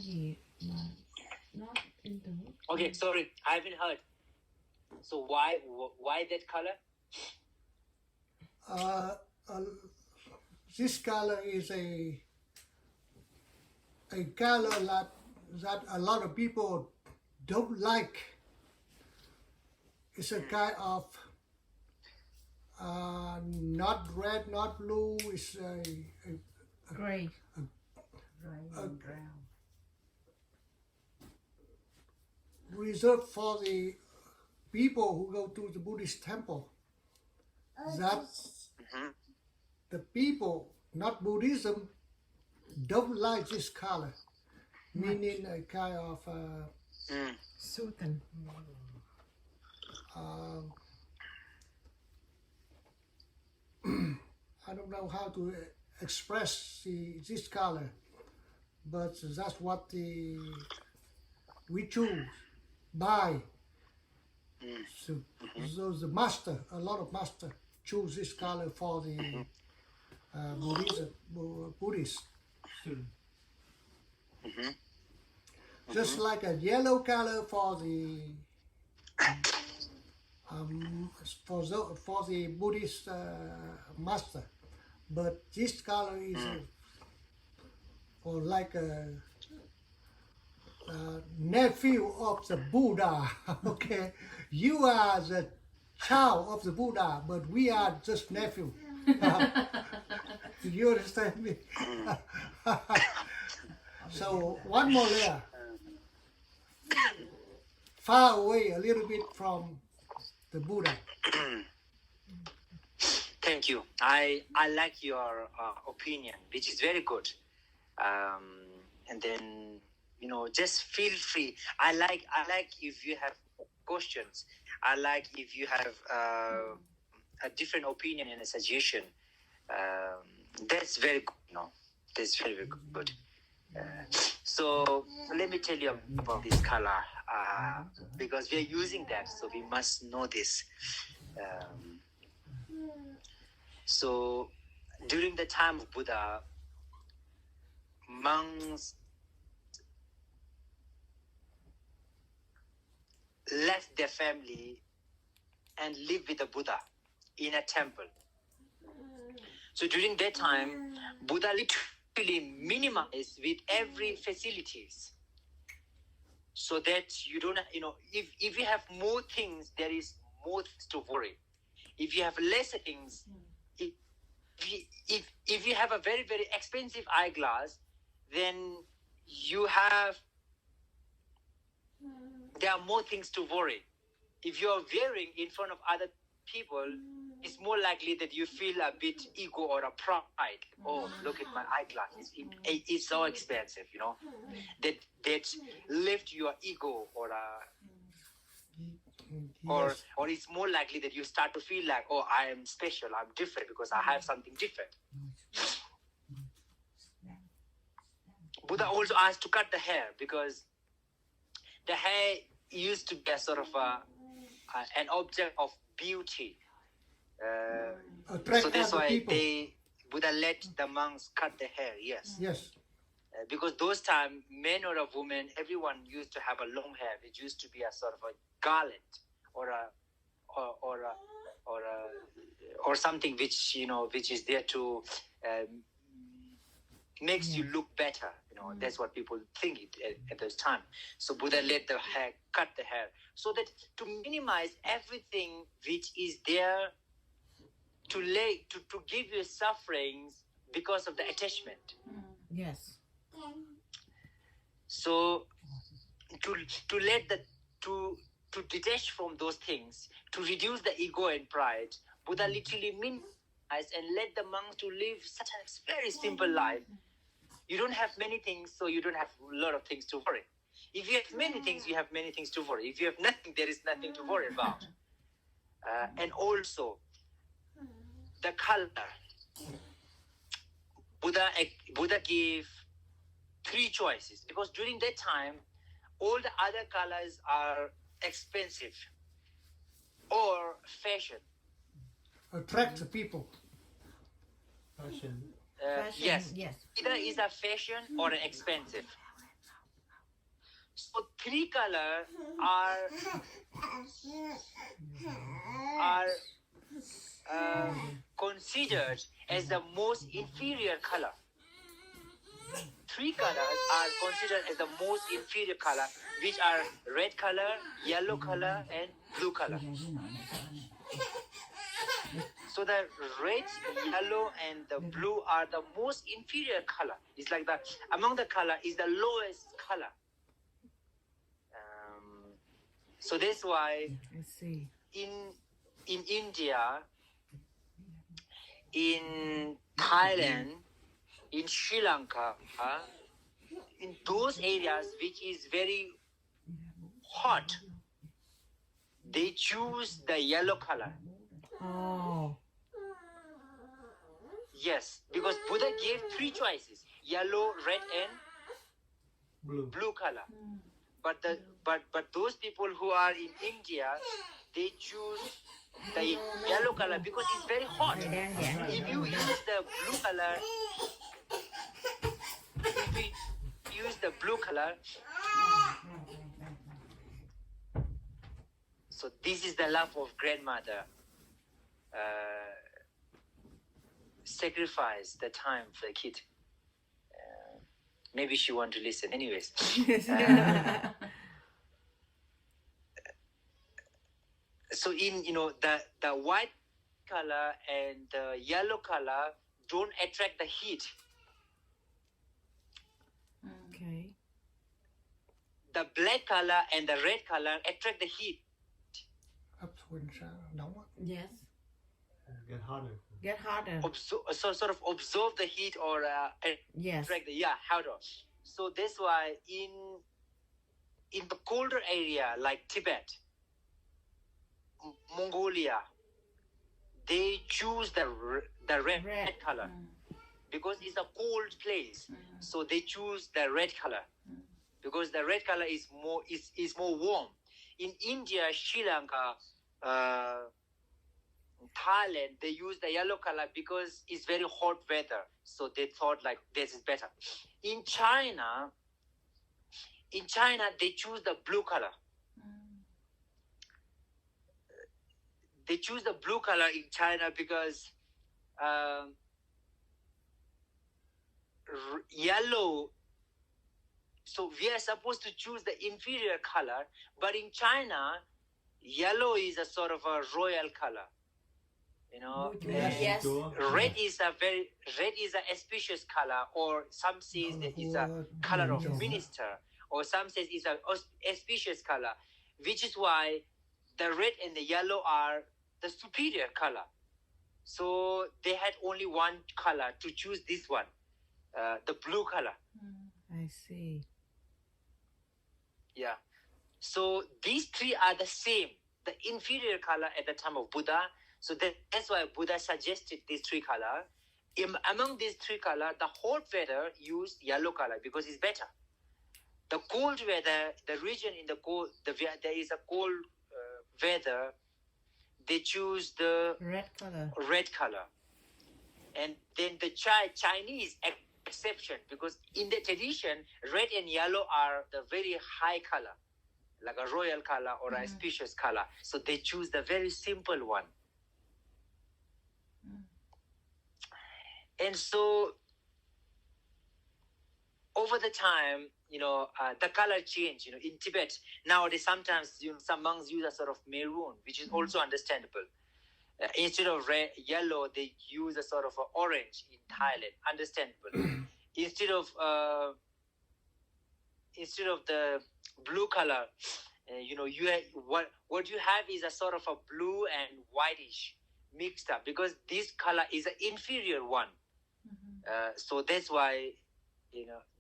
gì mà nó in từ Okay, sorry, I haven't heard. So why that color? Uh, this color is a color that a lot of people don't like. It's a kind of not red, not blue. It's gray. Brown. reserved for the people who go to the Buddhist temple. That the people, not Buddhism, don't like this color, meaning a kind of Sultan. I don't know how to express this color, but that's what we choose buy. So the master, a lot of master choose this color for the Buddhist. Just like a yellow color for the for the Buddhist master, but this color is for like a nephew of the Buddha. Okay, you are the child of the Buddha, but we are just nephew. Do you understand me? So one more layer, far away a little bit from the Buddha. Thank you. I like your opinion, which is very good. And then just feel free. I like if you have questions. I like if you have a different opinion and a suggestion. That's very good. That's very, very good. So let me tell you about this color because we are using that, so we must know this. So during the time of Buddha, monks left their family and lived with the Buddha in a temple. So during that time, Buddha literally minimized with every facilities, so that you don't, if you have more things, there is more things to worry. If you have lesser things, if you have a very, very expensive eyeglass, then there are more things to worry. If you are wearing in front of other people, it's more likely that you feel a bit ego or a pride. Oh, look at my eyeglasses. It's so expensive, that lift your ego or it's more likely that you start to feel like, oh, I am special, I'm different because I have something different. Buddha also asked to cut the hair because the hair used to be a sort of an object of beauty. So that's why Buddha let the monks cut the hair. Yes. Because those times, men or a woman, everyone used to have a long hair. It used to be a sort of a garland or something which is there to makes you look better. That's what people think at those time. So Buddha let the hair cut the hair so that to minimize everything which is there to give you sufferings because of the attachment. Yes. So to let to detach from those things, to reduce the ego and pride, Buddha literally minimized and let the monks to live such a very simple life. You don't have many things, so you don't have a lot of things to worry. If you have many things, you have many things to worry. If you have nothing, there is nothing to worry about. And also, the color. Buddha gave 3 choices because during that time, all the other colors are expensive or fashion. Attract the people. Fashion. Yes. Either is a fashion or an expensive. three colors are considered as the most inferior color. Three colors are considered as the most inferior color, which are red color, yellow color, and blue color. So the red, yellow, and the blue are the most inferior color. It's like that among the color is the lowest color. So that's why I see. in India, in Thailand, in Sri Lanka, in those areas which is very hot, they choose the yellow color. Oh. Yes, because Buddha gave three choices: yellow, red, and blue color. But those people who are in India, they choose the yellow color because it's very hot. If you use the blue color, so this is the love of grandmother. Sacrifice the time for the kid. Maybe she want to listen. Anyways. So in the white color and the yellow color don't attract the heat. Okay. The black color and the red color attract the heat. Hấp thụ ánh sáng nóng á. Yes. Get hotter. Get harder. So sort of absorb the heat or Yes. attract the harder. So that's why in the colder area like Tibet, Mongolia, they choose the red color because it's a cold place. So they choose the red color because the red color is more warm. In India, Sri Lanka, Thailand, they use the yellow color because it's very hot weather. So they thought like this is better. In China, they choose the blue color. They choose the blue color in China because yellow. So we are supposed to choose the inferior color, but in China, yellow is a sort of a royal color. Yes. Red is an auspicious color, or some says that it's a color of minister, or some says it's an auspicious color, which is why the red and the yellow are the superior color. So they had only one color to choose this one, the blue color. I see. Yeah. So these three are the same, the inferior color at the time of Buddha. So that's why Buddha suggested these three colors. Among these three colors, the hot weather used yellow color because it's better. The cold weather, the region in the cold, there is a cold weather, they choose the red color. And then the Chinese exception, because in the tradition, red and yellow are the very high color, like a royal color or a auspicious color. So they choose the very simple one. And so over the time, the color change. In Tibet nowadays, sometimes some monks use a sort of maroon, which is also understandable. Instead of yellow, they use a sort of orange in Thailand. Understandable. Instead of the blue color, you have, what you have is a sort of a blue and whitish mixed up because this color is an inferior one. So that's why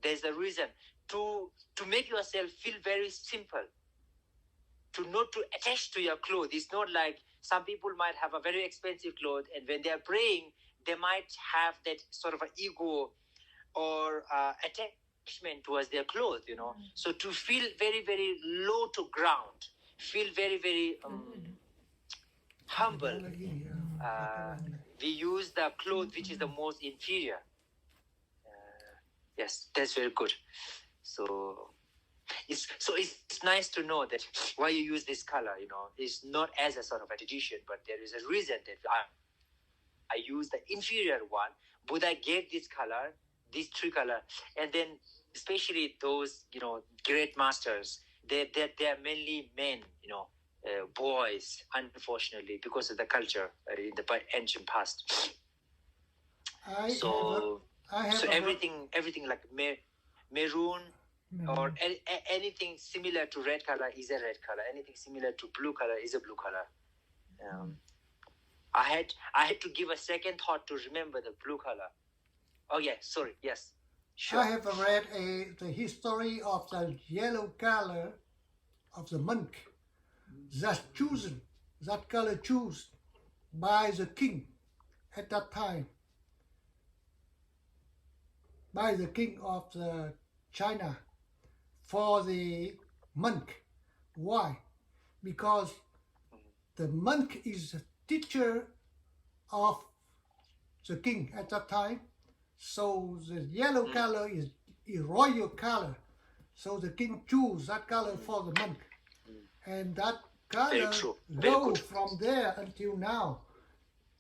there's a reason to make yourself feel very simple, to not to attach to your clothes. It's not like some people might have a very expensive clothes, and when they are praying, they might have that sort of an ego or attachment towards their clothes, So to feel very, very low to ground, feel very, very humble, we use the clothes which is the most inferior. Yes, that's very good. So, It's nice to know that why you use this color. It's not as a sort of a tradition, but there is a reason that I use the inferior one. Buddha gave this color, these three color, and then especially those great masters. They are mainly men, boys, unfortunately, because of the culture in the ancient past. So everything like maroon or anything similar to red color is a red color. Anything similar to blue color is a blue color. I had to give a second thought to remember the blue color. Oh yeah, sorry. Yes, sure. I have read the history of the yellow color of the monk that color chosen by the king at that time, by the king of the China for the monk. Why? Because the monk is a teacher of the king at that time. So the yellow color is royal color. So the king chose that color for the monk. And that color go from there until now,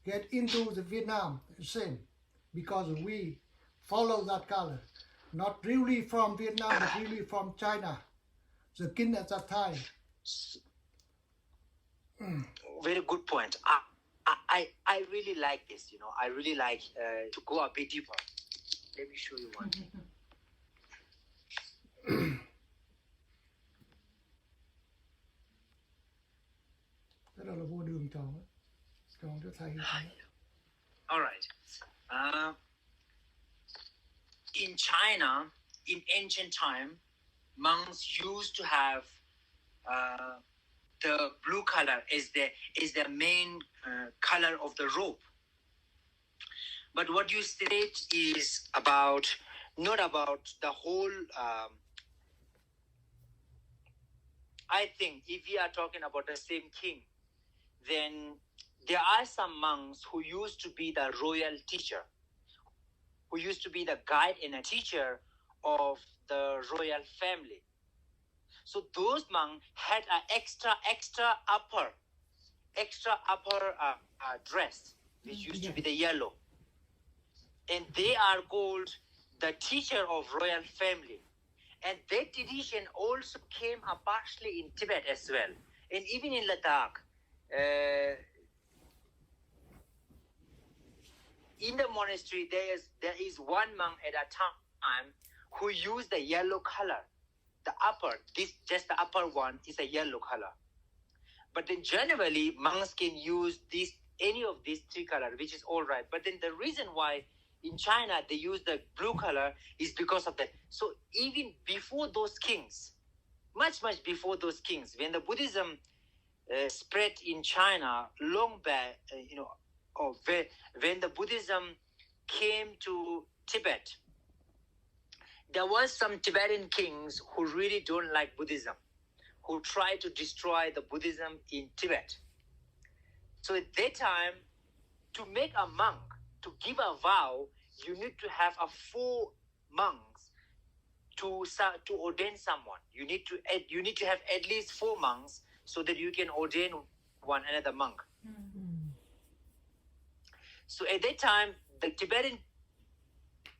get into the Vietnam, same, because we follow that color. Not really from Vietnam, but really from China. The king at that time. Very good point. I really like this, I really like to go a bit deeper. Let me show you one thing. Đó là vua đường tròn cho thầy. All right. In China, in ancient time, monks used to have the blue color is the main color of the robe. But what you state is not about the whole. I think if we are talking about the same king, then there are some monks who used to be the royal teacher, who used to be the guide and a teacher of the royal family. So those monks had an extra upper dress, which used to be the yellow. And they are called the teacher of royal family. And that tradition also came up partially in Tibet as well. And even in Ladakh, in the monastery, there is one monk at a time who used the yellow color. The upper one is a yellow color. But then generally, monks can use any of these three colors, which is all right. But then the reason why in China they use the blue color is because of that. So even before those kings, much before those kings, when the Buddhism spread in China long back, when the Buddhism came to Tibet, there was some Tibetan kings who really don't like Buddhism, who try to destroy the Buddhism in Tibet. So at that time, to make a monk, to give a vow, you need to have 4 monks to ordain someone. You need to have at least 4 monks so that you can ordain one another monk. Mm-hmm. So at that time, the Tibetan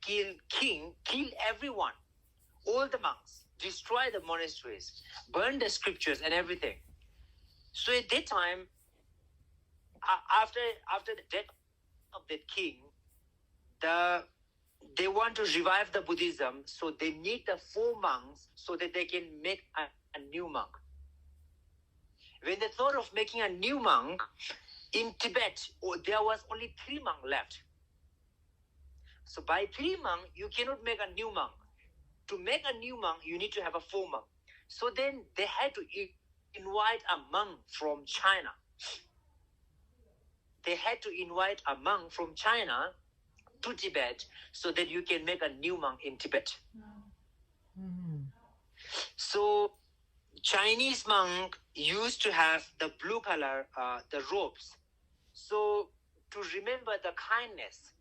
king killed everyone, all the monks, destroy the monasteries, burn the scriptures and everything. So at that time, after the death of that king, they want to revive the Buddhism, so they need the 4 monks so that they can make a new monk. When they thought of making a new monk, in Tibet, there was only 3 monks left. So by 3 monks, you cannot make a new monk. To make a new monk, you need to have a 4 monk. So then they had to invite a monk from China. They had to invite a monk from China to Tibet so that you can make a new monk in Tibet. Mm-hmm. So Chinese monk used to have the blue color, the robes. So to remember the kindness,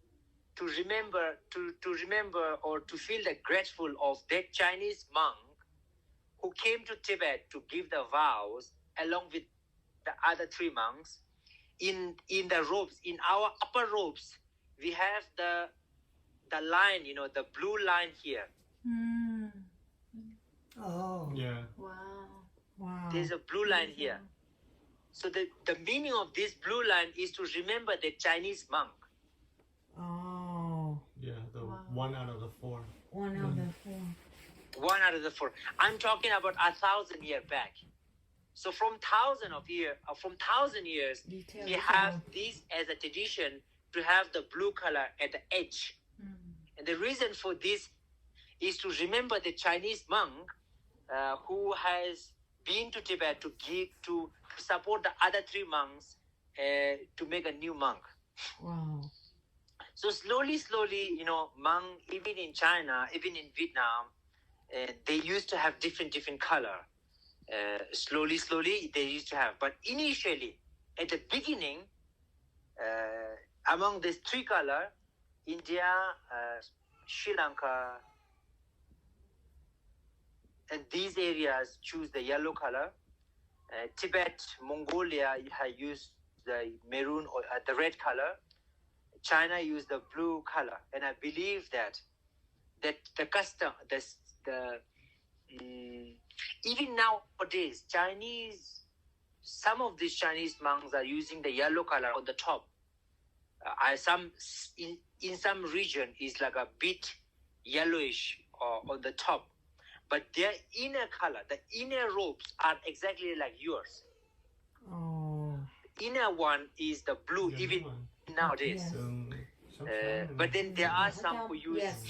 to remember or to feel the grateful of that Chinese monk who came to Tibet to give the vows along with the other 3 monks, in the robes, in our upper robes, we have the line, the blue line here. Oh. Yeah. Wow. There's a blue line here. So the meaning of this blue line is to remember the Chinese monk. Oh. Yeah. The Wow. 1 out of the 4. One of the 4. 1 out of the 4. I'm talking about 1,000 years back. So from 1,000 years, Detail we have this as a tradition to have the blue color at the edge. And the reason for this is to remember the Chinese monk who has been to Tibet to support the other 3 monks to make a new monk. Wow. So slowly, monk, even in China, even in Vietnam, they used to have different color. Slowly, they used to have. But initially, at the beginning, among these 3 color, India, Sri Lanka, and these areas choose the yellow color. Tibet, Mongolia used the maroon or the red color. China used the blue color. And I believe that the custom, even nowadays, some of these Chinese monks are using the yellow color on the top. In some region is like a bit yellowish on the top, but their inner color, the inner robes are exactly like yours. Oh. Inner one is the blue, Yeah, even one. nowadays. Yes. But then there are some who use, Yes.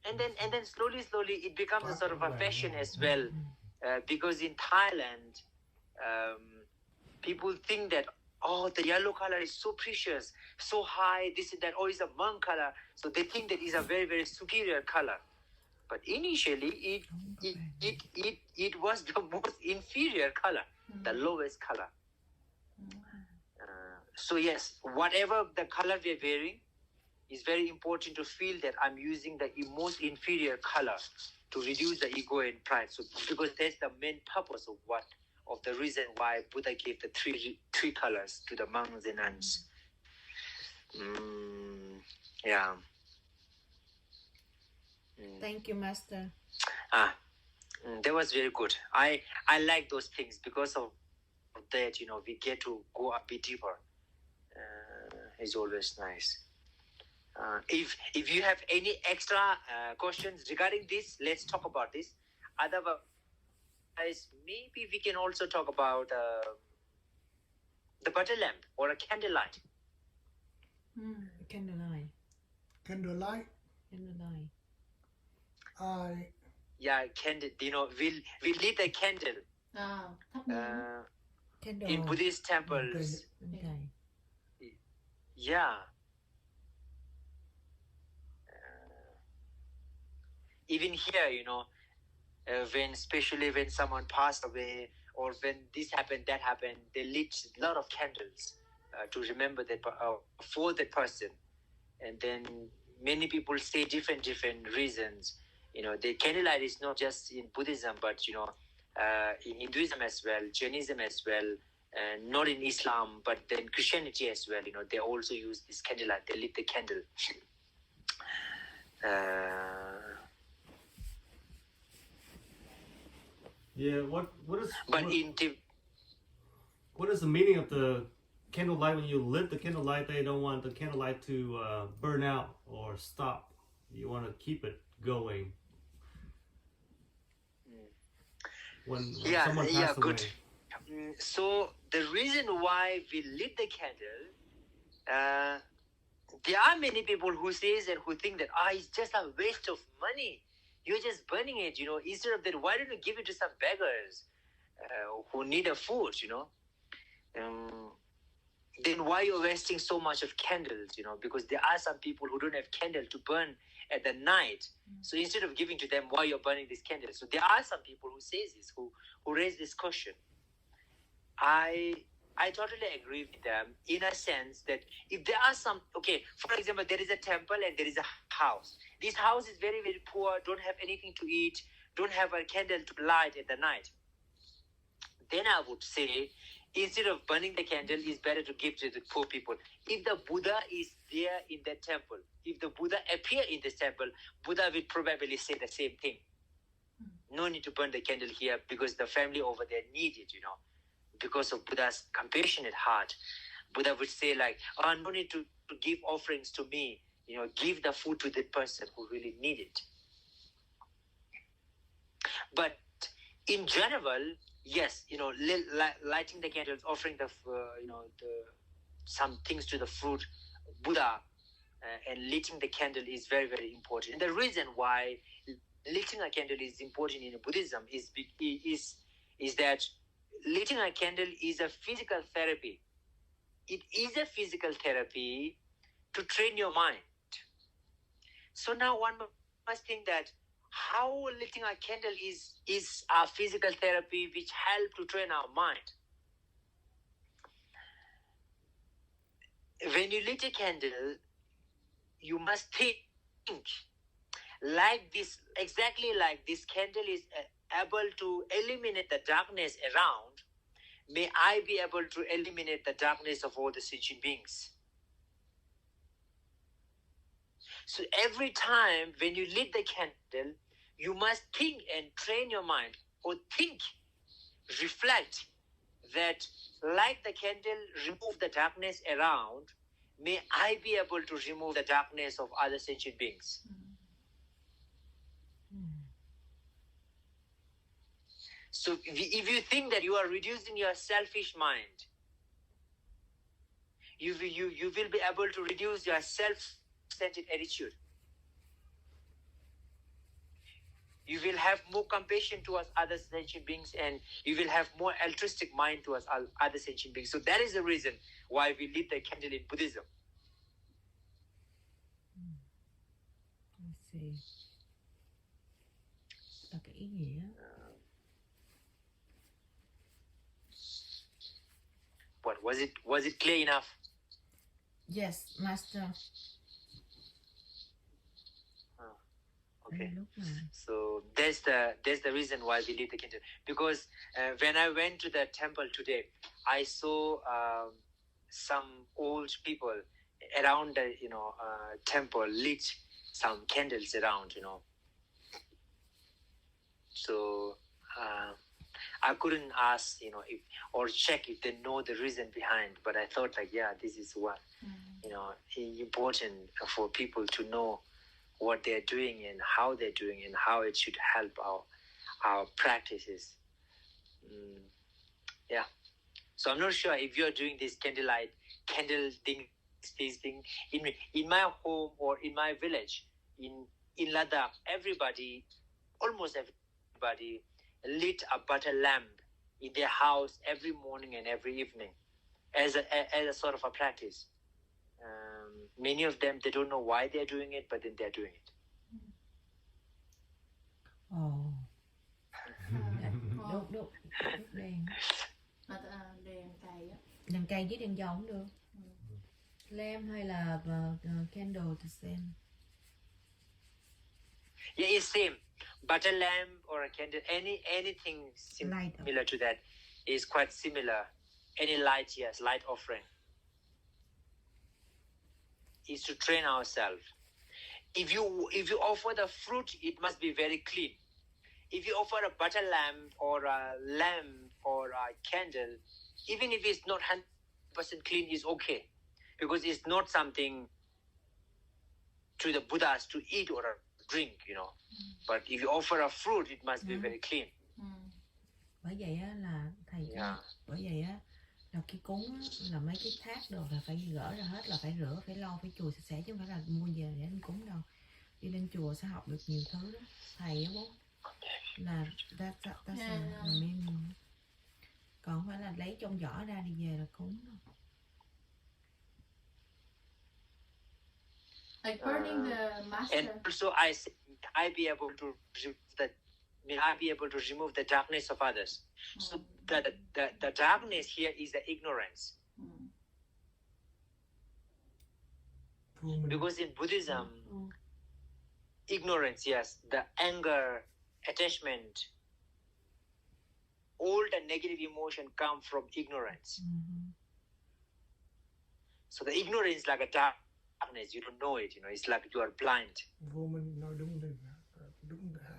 and then slowly it becomes a sort of a fashion as well, because in Thailand, people think that, oh, the yellow color is so precious, so high, this and that, oh, it's a monk color. So they think that it's a very, very superior color. But initially, it was the most inferior color, the lowest color. So yes, whatever the color we're wearing, it's very important to feel that I'm using the most inferior color to reduce the ego and pride. So because that's the main purpose of the reason why Buddha gave the three colors to the monks and nuns. Yeah. Thank you, Master. That was very good. I like those things because of that. We get to go a bit deeper. It's always nice. If you have any extra questions regarding this, let's talk about this. Otherwise, maybe we can also talk about the butter lamp or a candlelight. Candlelight. Candlelight. Candlelight. Yeah, candle. We lit a candle Candle. in Buddhist temples. Okay. Yeah. Even here, especially when someone passed away or when this happened, that happened, they lit a lot of candles to remember that for that person. And then many people say different reasons. The candlelight is not just in Buddhism, but in Hinduism as well, Jainism as well, and not in Islam, but then Christianity as well. They also use this candlelight. They lit the candle. Yeah, what is But what is the meaning of the candlelight? When you lit the candlelight, they don't want the candlelight to burn out or stop. You want to keep it going. When someone passed away. Good. So the reason why we lit the candle, there are many people who says and who think that it's just a waste of money. You're just burning it, Instead of that, why don't you give it to some beggars who need a food, Then why you're wasting so much of candles, Because there are some people who don't have candle to burn at the night. So instead of giving to them, why you're burning this candle? So there are some people who says this, who raise this question. I totally agree with them in a sense that if there are for example, there is a temple and there is a house. This house is very, very poor, don't have anything to eat, don't have a candle to light at the night, then I would say, instead of burning the candle, it's better to give to the poor people. If the Buddha is there in that temple, if the Buddha appear in this temple, Buddha will probably say the same thing. No need to burn the candle here because the family over there need it, because of Buddha's compassionate heart. Buddha would say like, oh, no need to give offerings to me, give the food to the person who really need it. But in general, yes, lighting the candles, offering some things to the fruit Buddha, and lighting the candle is very, very important. And the reason why lighting a candle is important in Buddhism is that lighting a candle is a physical therapy. It is a physical therapy to train your mind. So now one must think that how lighting a candle is a physical therapy which help to train our mind. When you light a candle, you must think like this, exactly like this candle is able to eliminate the darkness around. May I be able to eliminate the darkness of all the sentient beings. So every time when you lit the candle, you must think and train your mind, or think, reflect that like the candle remove the darkness around, may I be able to remove the darkness of other sentient beings. So if you think that you are reducing your selfish mind, you will be able to reduce your self-centered attitude. You will have more compassion towards other sentient beings, and you will have more altruistic mind towards other sentient beings. So that is the reason why we lit the candle in Buddhism. I see. Là cái ý nghĩa. What was it clear enough? Yes, Master. Okay. So that's the reason why we lit the candle. Because when I went to the temple today, I saw some old people around the temple lit some candles around. So I couldn't ask if or check if they know the reason behind, but I thought like, yeah, this is what important for people to know what they're doing and how they're doing and how it should help our practices. Yeah. So I'm not sure if you're doing this candle thing, this thing in my home or in my village in Ladakh. Almost everybody lit a butter lamp in their house every morning and every evening as a sort of a practice. Many of them, they don't know why they're doing it, but then they're doing it. Ồ. Đốt đèn. Đèn cày á. Đèn cày với đèn dầu cũng được. Lamp hay là candle the same. Yeah, it's same. Butter lamp or a candle, anything similar to that is quite similar. Any light, yes, light offering is to train ourselves. If you offer the fruit, it must be very clean. If you offer a butter lamp or a candle, even if it's not 100% clean, is okay, because it's not something to the Buddhas to eat or drink, But if you offer a fruit, it must be very clean. Bởi vậy á là thầy bởi vậy á là cái cúng á, là mấy cái thác đồ là phải gỡ ra hết, là phải rửa, phải lau, phải chùi sạch sẽ, chứ không phải là mua về để anh cúng đâu. Đi lên chùa sẽ học được nhiều thứ đó thầy á bố, là that's là meaning. Còn không phải là lấy trong giỏ ra đi về là cúng đâu. Like burning the master. And also I be able to remove the darkness of others. So the darkness here is the ignorance. Because in Buddhism, ignorance, yes, the anger attachment, all the negative emotion come from ignorance. So the ignorance is like a darkness. You don't know it. It's like you are blind. Vô Minh nói đúng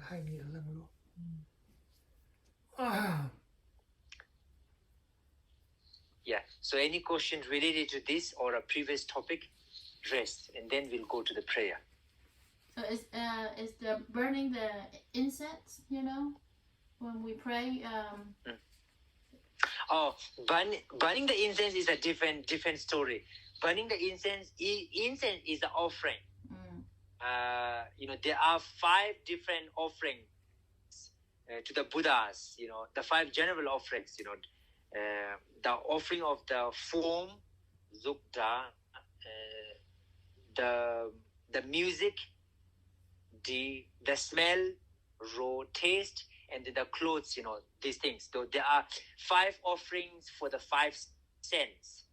hai nghĩa lần luôn. Yeah. So any question related to this or a previous topic, rest, and then we'll go to the prayer. So is the burning the incense, when we pray, Oh, burning the incense is a different story. Burning the incense is an offering. There are 5 different offerings to the Buddhas. The 5 general offerings. The offering of the form, zukta, the music, the smell, raw taste, and the clothes, these things. So there are 5 offerings for the 5 senses.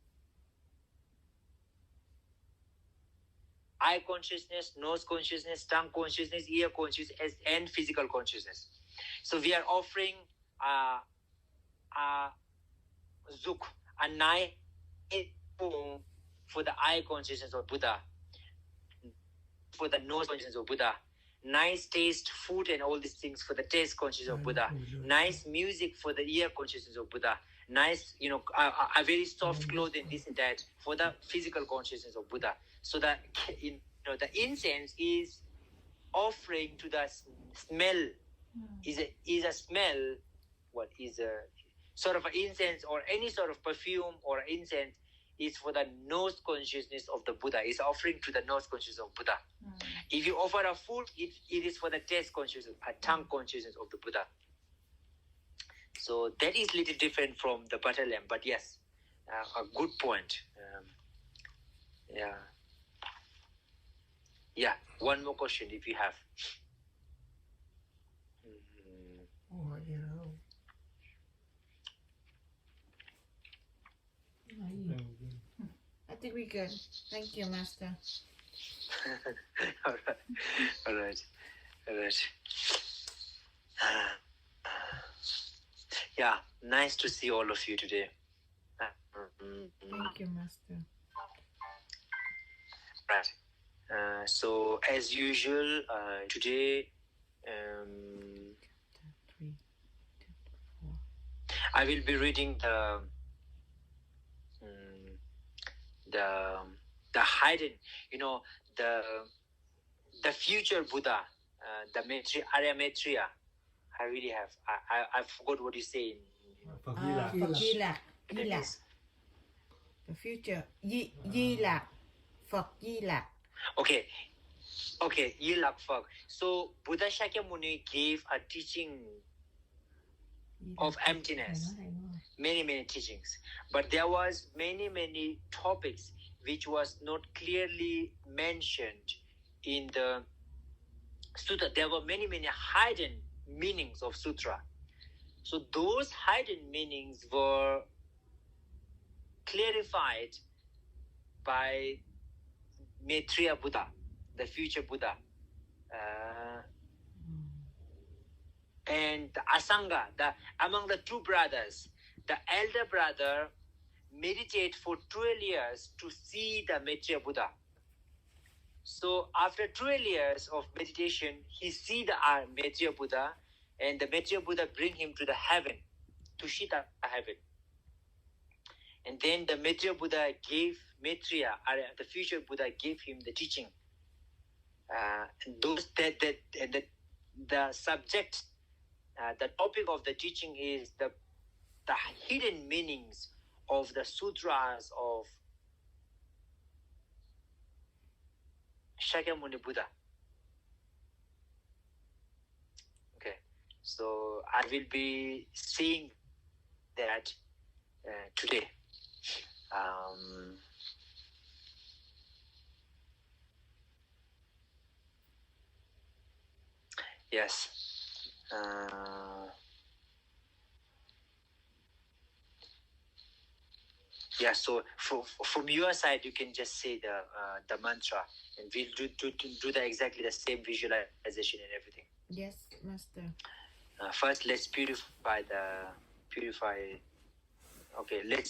Eye consciousness, nose consciousness, tongue consciousness, ear consciousness, and physical consciousness. So we are offering zuk, a nice for the eye consciousness of Buddha, for the nose consciousness of Buddha, nice taste, food, and all these things for the taste consciousness of Buddha, nice music for the ear consciousness of Buddha, nice, a very soft clothing, this and that, for the physical consciousness of Buddha. So that, the incense is offering to the smell, is a smell, sort of an incense or any sort of perfume or incense is for the nose consciousness of the Buddha. It's offering to the nose consciousness of Buddha. If you offer a food, it is for the taste consciousness, a tongue consciousness of the Buddha. So that is a little different from the butter lamp, but yes, a good point. Yeah, one more question if you have. I think we good. Thank you, Master. All right. Yeah, nice to see all of you today. Thank you, Master. Right. So as usual, today I will be reading the hidden, the future Buddha, the Arya Maitreya. I really have. I forgot what you say. Phật Di Lạc. The future Di Lạc. Phật Di Lạc. Okay, Yi Lak Phật. So Buddha Shakyamuni gave a teaching of emptiness, many teachings, but there was many topics which was not clearly mentioned in the sutra. There were many hidden meanings of sutra. So those hidden meanings were clarified by Maitreya Buddha, the future Buddha. And the Asanga, among the 2 brothers, the elder brother meditated for 12 years to see the Maitreya Buddha. So after 12 years of meditation, he see the Maitreya Buddha, and the Maitreya Buddha bring him to the heaven, to Shita heaven. And then the Maitreya Buddha gave Maitreya, the future Buddha, gave him the teaching. The subject, the topic of the teaching is the hidden meanings of the sutras of Shakyamuni Buddha. Okay, so I will be seeing that today. Yes. Yeah, so from your side, you can just say the mantra, and we'll do exactly the same visualization and everything. Yes, Master. First, let's purify. Okay, let's